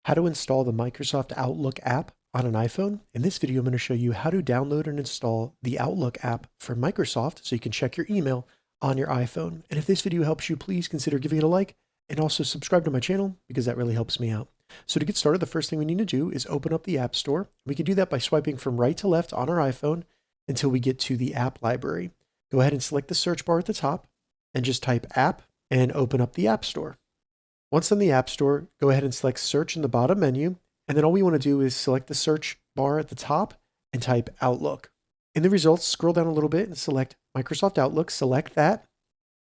How to install the Microsoft Outlook app on an iPhone. In this video, I'm going to show you how to download and install the Outlook app from Microsoft so you can check your email on your iPhone. And if this video helps you, please consider giving it a like and also subscribe to my channel because that really helps me out. So to get started, the first thing we need to do is open up the App Store. We can do that by swiping from right to left on our iPhone until we get to the app library. Go ahead and select the search bar at the top and just type app and open up the App Store. Once in the App Store, go ahead and select search in the bottom menu. And then all we want to do is select the search bar at the top and type Outlook. In the results, scroll down a little bit and select Microsoft Outlook, select that.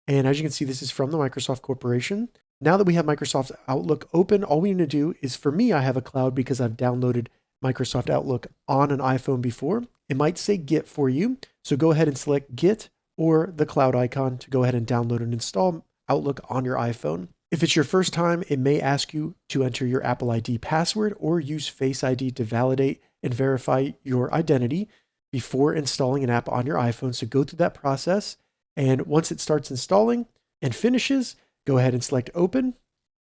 And as you can see, this is from the Microsoft Corporation. Now that we have Microsoft Outlook open, all we need to do is, for me, I have a cloud because I've downloaded Microsoft Outlook on an iPhone before. It might say Get for you. So go ahead and select Get or the cloud icon to go ahead and download and install Outlook on your iPhone. If it's your first time, it may ask you to enter your Apple ID password or use Face ID to validate and verify your identity before installing an app on your iPhone. So go through that process. And once it starts installing and finishes, go ahead and select Open.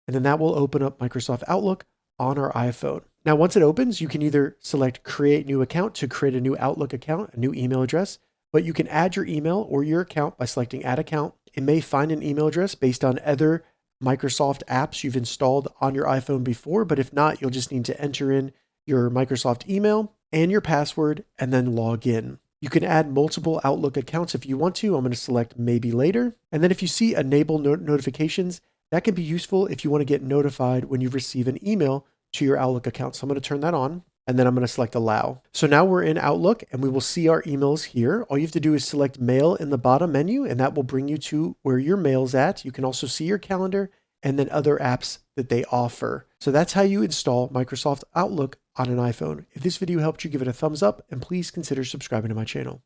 And then that will open up Microsoft Outlook on our iPhone. Now, once it opens, you can either select Create New Account to create a new Outlook account, a new email address, but you can add your email or your account by selecting Add Account. It may find an email address based on other Microsoft apps you've installed on your iPhone before, but if not, you'll just need to enter in your Microsoft email and your password and then log in. You can add multiple Outlook accounts if you want to. I'm going to select Maybe Later. And then if you see Enable Notifications, that can be useful if you want to get notified when you receive an email to your Outlook account. So I'm going to turn that on. And then I'm going to select Allow. So now we're in Outlook and we will see our emails here. All you have to do is select Mail in the bottom menu and that will bring you to where your mail's at. You can also see your calendar and then other apps that they offer. So that's how you install Microsoft Outlook on an iPhone. If this video helped you, give it a thumbs up and please consider subscribing to my channel.